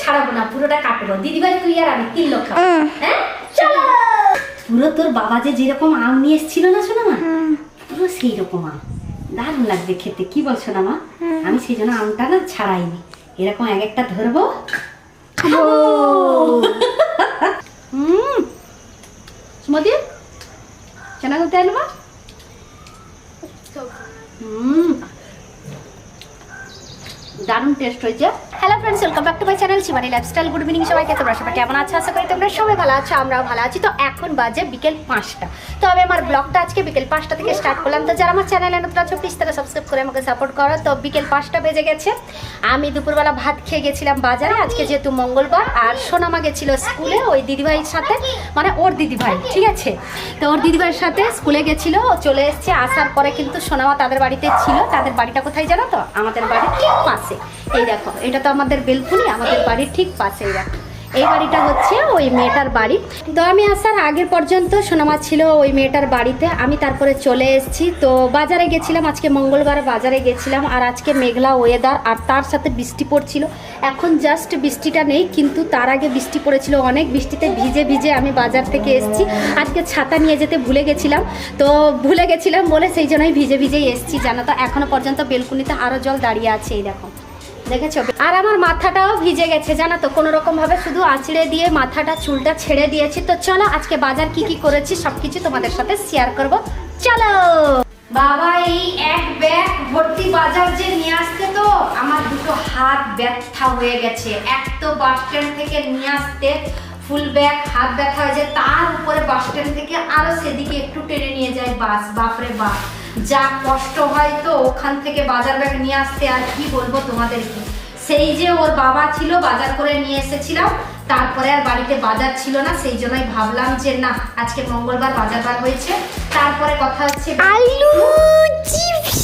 ছাড়াবো না, পুরোটা কাটবো। দিদিভাই তুই আর আমি 3 লোক খাবো। হ্যাঁ চলো। পুরো তোর বাবা যে যেরকম আম নিয়ে এসেছিল না শোনা মা, পুরো সেই রকম আম, দারুণ লাগবে খেতে। কি বলছো না মা? আমি সেই জন্য আমটা না ছাড়াইনি, এরকম এক একটা ধরবো খাবো। সুমতি চেনা করতে এলো মা। দারুণ টেস্ট হয়েছে। Hello friends, welcome back to my channel Shivani Lifestyle. Good evening সবাইকে। তোমরা সবাই কেমন আছো? আশা করি তোমরা সবাই ভালো আছো, আমরাও ভালো আছি। তো এখন বাজে বিকেল 5টা। তো আমি আমার ব্লগটা আজকে বিকেল 5টা থেকে স্টার্ট করলাম। তো যারা আমার চ্যানেলে নতুন আছো প্লিজ তারা সাবস্ক্রাইব করে আমাকে সাপোর্ট করো। তো বিকেল 5টা বেজে গেছে। আমি দুপুরবেলা ভাত খেয়ে গেছিলাম বাজারে, আজকে যেহেতু মঙ্গলবার। আর সোনামা গেছিল স্কুলে ওই দিদিভাইয়ের সাথে, মানে ওর দিদিভাই, ঠিক আছে। তো ওর দিদিভাইয়ের সাথে স্কুলে গেছিল, চলে এসছে। আসার পরে কিন্তু সোনামা তাদের বাড়িতে ছিল। তাদের বাড়িটা কোথায় জানো তো? আমাদের বাড়ির ঠিক পাশে। এই দেখো, এটা তো আমাদের বেলকুনি, আমাদের বাড়ির ঠিক পাশে। দেখো এই বাড়িটা হচ্ছে ওই মেয়েটার বাড়ি। তো আমি আসার আগের পর্যন্ত সোনামা ছিল ওই মেয়েটার বাড়িতে, আমি তারপরে চলে এসেছি। তো বাজারে গেছিলাম, আজকে মঙ্গলবার বাজারে গেছিলাম। আর আজকে মেঘলা ওয়েদার, আর তার সাথে বৃষ্টি পড়ছিল। এখন জাস্ট বৃষ্টিটা নেই, কিন্তু তার আগে বৃষ্টি পড়েছিল অনেক। বৃষ্টিতে ভিজে ভিজে আমি বাজার থেকে এসেছি। আজকে ছাতা নিয়ে যেতে ভুলে গেছিলাম, তো ভুলে গেছিলাম বলে সেই জন্যই ভিজে ভিজেই এসেছি জানো তো। এখনো পর্যন্ত বেলকুনিতে আরও জল দাঁড়িয়ে আছে, এই দেখো, দেখেছো? আর আমার মাথাটাও ভিজে গেছে জানো তো, কোনো রকম ভাবে শুধু আঁচড়ে দিয়ে মাথাটা চুলটা ছেড়ে দিয়েছি। তো চলো আজকে বাজার কি কি করেছি সবকিছু তোমাদের সাথে শেয়ার করব। চলো বাবা, এই এক ব্যাগ ভর্তি বাজার যে নিয়ে আসতে তো আমার দুটো হাত ব্যথা হয়ে গেছে। এক তো বাস স্ট্যান্ড থেকে নিয়ে আসতে ফুল ব্যাগ, হাত ব্যথা হয়ে যায়, তার উপরে বাস স্ট্যান্ড থেকে আরো সেদিকে একটু টেনে নিয়ে যায় বাস। বাপরে বাপ, যা কষ্ট হয় তো ওখান থেকে বাজার ব্যাগ নিয়ে আসতে। আর কি বলবো তোমাদেরকে, সেই যে ওর বাবা ছিল বাজার করে নিয়ে এসেছিলাম, তারপরে আর বাড়িতে বাজার ছিল না, সেই জন্যই ভাবলাম যে না আজকে মঙ্গলবার বাজার বার হয়েছে। তারপরে কথা হচ্ছে আলু চিপস।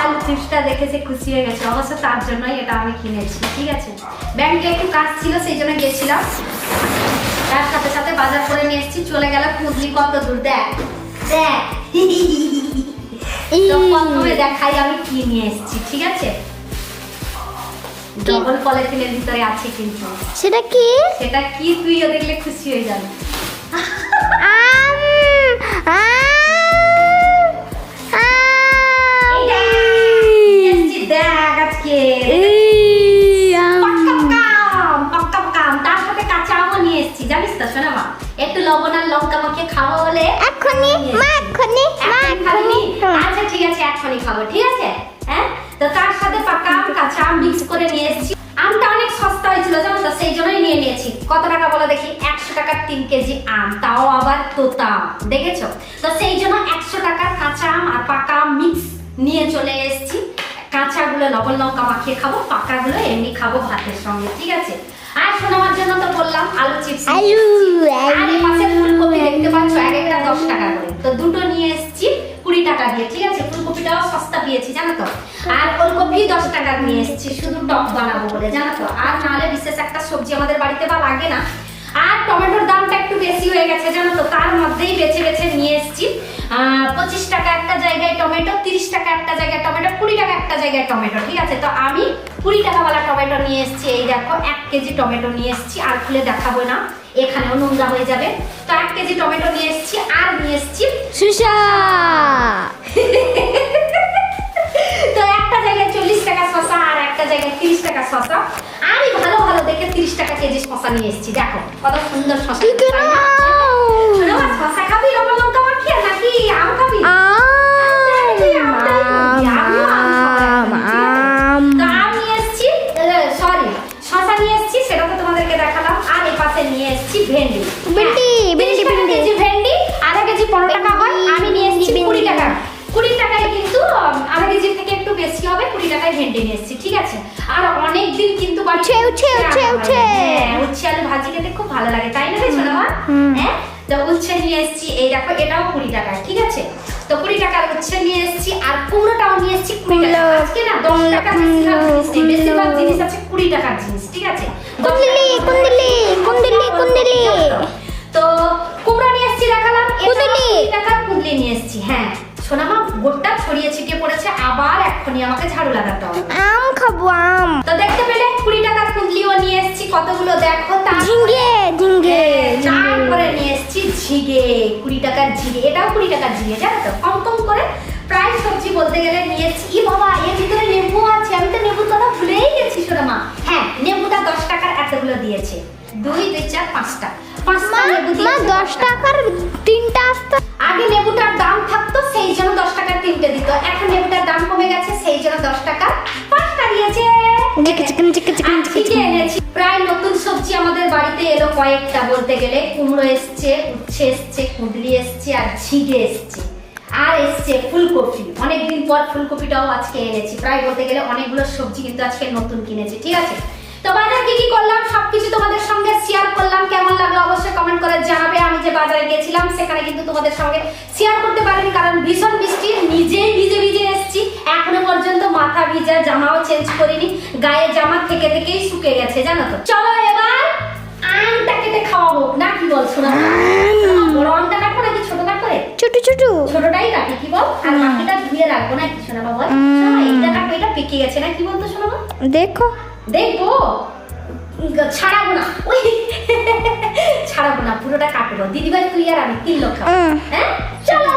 আলু চিপসটা দেখেছে খুশি হয়ে গেছে, অবশ্য তার জন্যই এটা আমি কিনেছি, ঠিক আছে। ব্যাংকে একটু কাজ ছিল সেই জন্য গেছিলাম, তার সাথে সাথে বাজার করে নিয়ে এসেছি। চলে গেল কুদলি কত দূর, দেখ দেখ। প্রথমে দেখাই আমি কি নিয়ে এসেছি, ঠিক আছে। ডবল পলিথিনের ভিতরে আছে কিন্তু। সেটা কি? সেটা কি তুইও দেখলে খুশি হয়ে যাবি। দেখ আজকে তার সাথে কাঁচা আমও নিয়ে এসেছি জানিস তো সোনামা। একটু লবণ আর লঙ্কা মাখিয়ে খাওয়া হলে এখনই। আচ্ছা ঠিক আছে, এখনই খাবো, ঠিক আছে। হ্যাঁ, তো তার সাথে পাকা আম কাঁচা আম মিক্স করে নিয়ে এসেছি। আমটা অনেক সস্তা হয়েছিল জানো তো, সেই জন্যই নিয়ে নিয়েছি। কত টাকা বলো দেখি? 100 টাকার 3 কেজি আম, তাও আবার তোতা, দেখেছো তো। সেই জন্য 100 টাকার কাঁচা আম আর পাকা আম মিক্স নিয়ে চলে এসেছি। কাঁচাগুলো লবণ লঙ্কা মাখিয়ে খাবো, পাকাগুলো এমনি খাবো ভাতের সঙ্গে, ঠিক আছে। আর শোনাবার জন্য তো বললাম আলু চিপস। আর পাশে ফুলকপি দেখতে পাচ্ছ, এক একটা 10 টাকা করে। তো দুটো নিয়ে এসেছি 20 টাকা দিয়ে, ঠিক আছে। ফুলকপিটাও সস্তা পেয়েছি জানো তো। আর ওলকপি 10 টাকা নিয়ে এসেছি, শুধু টক বানাবো বলে জানো তো। আর নাহলে বিশেষ একটা সবজি আমাদের বাড়িতে বা লাগে না। আর টমেটোর দামটা একটু বেশি হয়ে গেছে জানো তো, তার মধ্যেই বেছে বেছে নিয়ে এসেছি। 25 টাকা একটা জায়গায় টমেটো, 30 টাকা একটা জায়গায় টমেটো, 20 টাকা একটা জায়গায় টমেটো, ঠিক আছে। তো আমি 20 টাকাওয়ালা টমেটো নিয়ে এসেছি। এই দেখো 1 কেজি টমেটো নিয়ে এসেছি। আর খুলে দেখাবো না, এখানেও নোংরা হয়ে যাবে। তো 1 কেজি টমেটো নিয়ে এসেছি। আর নিয়ে এসেছি শসা। তো একটা জায়গায় 40 টাকা শসা আর একটা জায়গায় 30 টাকা শসা। আমি ভালো ভালো দেখে 30 টাকা কেজি শসা নিয়ে এসেছি। দেখো কত সুন্দর শসা। শসা খাবি লবণ লঙ্কা মাখিয়ে নাকি আম খাবি? শসা নিয়ে এসেছি, সেটা তো তোমাদেরকে দেখালাম। আর এই পাশে নিয়ে এসেছি ভেন্ডি। ভেন্ডি আধা কেজি 15 টাকা হয়, আমি নিয়ে এসেছি 20 টাকা। 20 টাকায় কিন্তু আধা কেজির থেকে একটু বেশি হবে। 20 টাকায় ভেন্ডি নিয়ে এসেছি, ঠিক আছে। আর অনেকদিন কিন্তু উচ্ছে আলু ভাজি খেতে খুব ভালো লাগে, তাই না রে সোনামা? হ্যাঁ, তো উচ্ছে নিয়ে এসেছি। এই দেখো এটাও 20 টাকা, ঠিক আছে। তো 20 টাকার উচ্ছে নিয়ে এসেছি। আর কুমড়োটাও নিয়ে এসেছি 20 টাকা। আজকে না 10 টাকা বেশিরভাগ জিনিস আছে 20 টাকার জিনিস, ঠিক আছে। তো কুমড়ো নিয়ে এসেছি দেখালাম, 20 টাকার কুঁদলি নিয়ে এসেছি। হ্যাঁ সোনামা, গোটা ছড়িয়ে ছিটিয়ে পড়েছে, আবার এক্ষুনি আমাকে ঝাড়ু লাগাতে হবে। আম খাবো আম। তো দেখতে পেলে 20 ঝিঙে, 20 টাকার ঝিঙে, এটাও 20 টাকার ঝিঙে, জানো তো, কম কম করে প্রায় সবজি বলতে গেলে নিয়েছি। ই বাবা, এর ভিতরে লেবু আছে, আমি তো লেবুর কথা ভুলেই গেছি সোনা মা। হ্যাঁ, লেবুটা 10 টাকার এতগুলো দিয়েছে, 2 2 4 5টা, 5টা লেবু দিয়েছে। 10 টাকার 3টা আসতো। আগে লেবুটার দাম থাকতো সেই জন্য 10 টাকার 3টে দিত, এখন লেবুটার দাম কমে গেছে সেই জন্য 10 টাকা 5টা দিয়েছে। আজকে এনেছি প্রায় নতুন সবজি আমাদের বাড়িতে এলো কয়েকটা বলতে গেলে। কুমড়ো এসছে, উচ্ছে এসছে, কুঁদরি এসছে, আর ঝিঙে এসছে, আর এসছে ফুলকপি। অনেকদিন পর ফুলকপিটাও আজকে এনেছি। প্রায় বলতে গেলে অনেকগুলো সবজি কিন্তু আজকে নতুন কিনেছি, ঠিক আছে। তো বাজারে কি কি করলাম সবকিছু তোমাদের সঙ্গে শেয়ার করলাম। কেমন লাগলো অবশ্যই কমেন্ট করে জানাবে। আমি যে বাজারে গেছিলাম সেখানে কিন্তু তোমাদের সঙ্গে শেয়ার করতে পারিনি, কারণ ভীষণ বৃষ্টি, নিজেই ভিজে ভিজে এসেছি। এখনো পর্যন্ত মাথা ভিজা, জামাও চেঞ্জ করিনি, গায়ে জামা থেকে থেকেই শুকে গেছে, জানো তো। চলো এবার আমটা কেটে খাওয়াবো, না কি বল শোনা? বড় আমটা কাটবো নাকি ছোট কাট করে? ছোট ছোট ছোটটাই কাটি, কি বল? আর বাকিটা ধুয়ে রাখবো না কি শোনা বাবা? এইটা কাটবো, এটা পেকে গেছে না, কি বলতো শোনা? দেখো দেখবো, ছাড়াবো না, ওই ছাড়াবো না, পুরোটা কাটবো। দিদিভাই তুই আর আমি 3 লোক খাবো। হ্যাঁ চলো।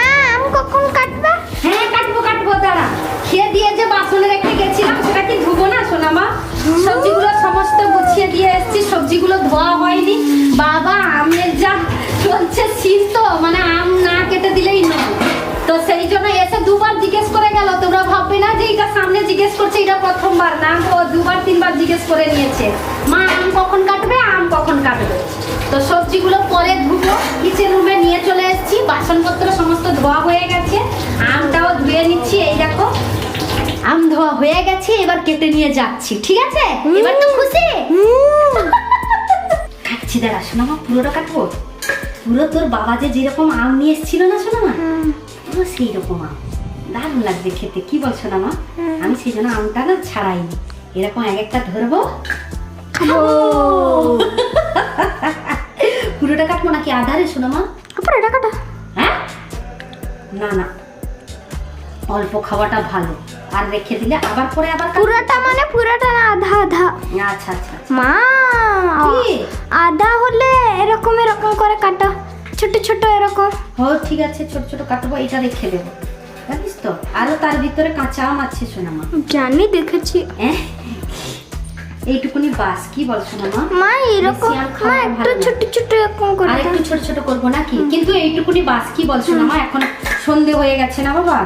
আম কখন কাটবা? হ্যাঁ কাটবো কাটবো, দাঁড়া। খেয়ে দিয়ে যে বাসনে রেখে গেছিলাম সেটা কি ধুবো না সোনা মা? সবজিগুলো সমস্ত গুছিয়ে দিয়ে এসেছি, সবজিগুলো ধোয়া হয়নি। বাবা আমের যা চলছে শীত, তো মানে আম না কেটে দিলেই নয়। তো সেই জন্য এসে 2বার জিজ্ঞেস করে গেল। তোমরা ভাববে না যে এটা সামনে জিজ্ঞেস করছে এটা প্রথমবার, না, ও 2বার 3বার জিজ্ঞেস করে নিয়েছে, মা আম কখন কাটবে, আম কখন কাটবে। তো সবজিগুলো পরে ধুবো, কিচেন রুমে নিয়ে চলে এসেছি। বাসনপত্র সমস্ত ধোয়া হয়ে গেছে, আমটাও ধুয়ে নিচ্ছি। এই দেখো আম ধোয়া হয়ে গেছে, এবার কেটে নিয়ে যাচ্ছি, ঠিক আছে? এবার তো খুশি? কাটছি, দাঁড়া শোনা মা, পুরোটা কাটবো। পুরো তোর বাবা যে যেরকম আম নিয়ে এসেছিল না শোনা মা, পুরো সেই রকম আম, দারুণ লাগবে খেতে, কি বলছো না মা? আমি সেই জন্য আমটা না ছাড়াইনি, এরকম এক একটা ধরবো, খাবো। পুরোটা কাটবো নাকি আধারে শোনা মা? পুরোটা কাটা। হ্যাঁ না না, অল্প খাওয়াটা ভালো, আর রেখে দিলে আবার পরে আবার পুরোটা মানে পুরোটা না, আধা আধা। আচ্ছা আচ্ছা মা আধা হলে এরকম এরকম করে কাটা, ছোট ছোট এরকম। ও ঠিক আছে, ছোট ছোট কাটবো, এটা রেখে দেবো, জানিস তো। আরো তার ভিতরে কাঁচা আম আছে শোনা মা। জানি, দেখেছি। এইটুকুনি বাস, কি বল শোনা মা? মা এরকম, মা একটু ছোট ছোট এরকম করে, আর একটু ছোট ছোট করবো নাকি? কিন্তু এইটুকুনি বাস, কি বল শোনা মা? এখন সন্ধে হয়ে গেছে না বাবা,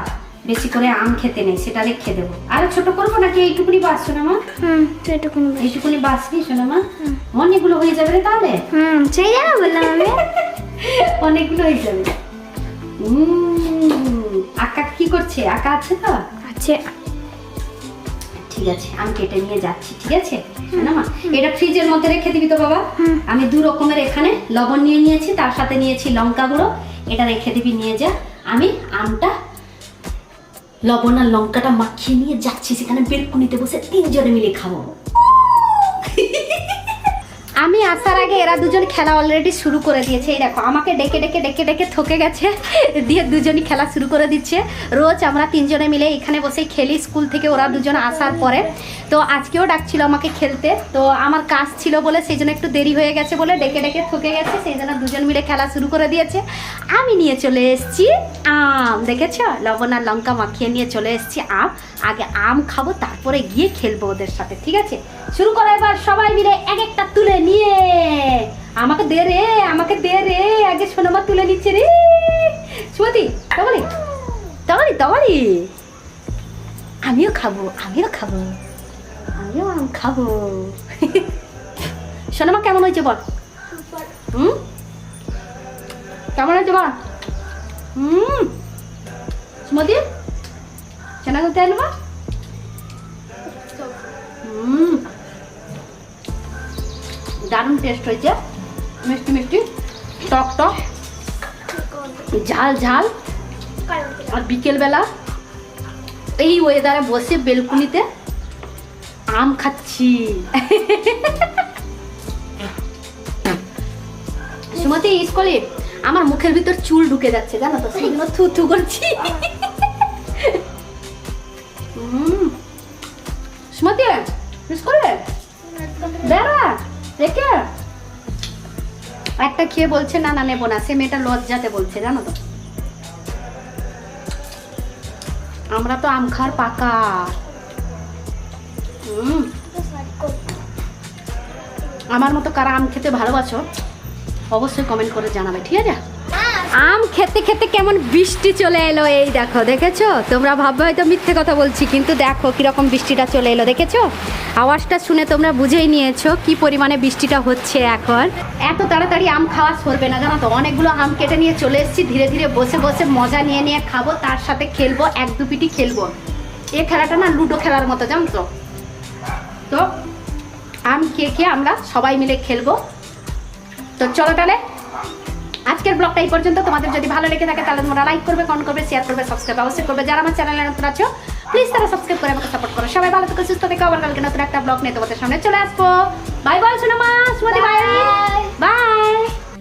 বেশি করে আম খেতে নেই, সেটা রেখে দেবো। আরো ছোট করবো নাকি এইটুকুনি বাস শোনা মা? এইটুকুনি, এইটুকুনি বাস কি শোনা মা? অনেকগুলো হয়ে যাবে রে তাহলে। সেই জন্য বললাম আমি। অনেকগুলো হয়ে যাবে। আকা কি করছে? আকা আছে তো? আছে। ঠিক আছে, আমি কেটে নিয়ে যাচ্ছি, ঠিক আছে শোনা মা? এটা ফ্রিজের মধ্যে রেখে দিবি তো বাবা। আমি 2 রকমের এখানে লবণ নিয়ে নিয়েছি, তার সাথে নিয়েছি লঙ্কা গুঁড়ো, এটা রেখে দিবি, নিয়ে যা। আমি আমটা লবণ আর লঙ্কাটা মাখিয়ে নিয়ে যাচ্ছি, সেখানে বেলকুনিতে বসে 3 জনে মিলে খাবো। আমি আসার আগে এরা দুজন খেলা অলরেডি শুরু করে দিয়েছে। এই দেখো আমাকে ডেকে ডেকে ডেকে ডেকে থকে গেছে, দিয়ে দুজনই খেলা শুরু করে দিচ্ছে। রোজ আমরা 3 জনে মিলে এখানে বসেই খেলি, স্কুল থেকে ওরা দুজন আসার পরে। তো আজকেও ডাকছিল আমাকে খেলতে, তো আমার কাজ ছিল বলে সেই জন্য একটু দেরি হয়ে গেছে বলে ডেকে ডেকে থকে গেছে, সেই জন্য দুজন মিলে খেলা শুরু করে দিয়েছে। আমি নিয়ে চলে এসেছি আম, দেখেছো, লবণ আর লঙ্কা মাখিয়ে নিয়ে চলে এসেছি আম। আগে আম খাবো, তারপরে গিয়ে খেলবো ওদের সাথে, ঠিক আছে? শুরু করো এবার সবাই মিলে এক একটা তুলে নিয়ে। আমাকে দে রে, আমাকে দে রে, আগে সোনামা তুলে নিচ্ছে রে। সুমতি তবলি তবলি তবলি, আমিও খাবো, আমিও খাবো, আমিও আম খাবো। সোনামা কেমন হয়েছে বল? কেমন হয়েছে বল? সুমতি চেনা করতে আনবা? দারুণ টেস্ট হয়েছে, মিষ্টি মিষ্টি, টক টক, ঝাল ঝাল। আর বিকেলবেলা এই ওয়েদারে বসে বেলকুনিতে আম খাচ্ছি। সুমতি স্কুলে আমার মুখের ভিতর চুল ঢুকে যাচ্ছে, জানো তো, সেই জন্য থু থু করছি। সুমতি স্কুলে বেড়া রেখে একটা খেয়ে বলছে না না নেবো না, সে মেয়েটা লজ্জাতে বলছে, জানো তো। আমরা তো আম খাওয়ার পাকা। আমার মতো কারা আম খেতে ভালোবাসো অবশ্যই কমেন্ট করে জানাবে, ঠিক আছে। আম খেতে খেতে কেমন বৃষ্টি চলে এলো, এই দেখো, দেখেছো? তোমরা ভাববে হয়তো মিথ্যে কথা বলছি, কিন্তু দেখো কিরকম বৃষ্টিটা চলে এলো, দেখেছো? আওয়াজটা শুনে তোমরা বুঝেই নিয়েছো কি পরিমাণে বৃষ্টিটা হচ্ছে এখন। এত তাড়াতাড়ি আম খাওয়া সরবে না, জানো তো। অনেকগুলো আম কেটে নিয়ে চলে এসেছি, ধীরে ধীরে বসে বসে মজা নিয়ে নিয়ে খাবো, তার সাথে খেলবো, এক দু পিটি খেলবো। এই খেলাটা না লুডো খেলার মতো, জানো তো। তো আম খেয়ে আমরা সবাই মিলে খেলবো। তো চলো তাহলে আজকের ব্লগটা এই পর্যন্ত। তোমাদের যদি ভালো লেগে থাকে তাহলে তোমরা লাইক করবে, কমেন্ট করবে, শেয়ার করবে, সাবস্ক্রাইব অবশ্যই করবে। যারা আমার চ্যানেলে নতুন আছো প্লিজ তারা সাবস্ক্রাইব করে আমাকে সাপোর্ট করো। সবাই ভালো থেকো, সুস্থ থেকো। আবার কালকে নতুন একটা ব্লগ নিয়ে তোমাদের সামনে চলে আসবো। Bye bye.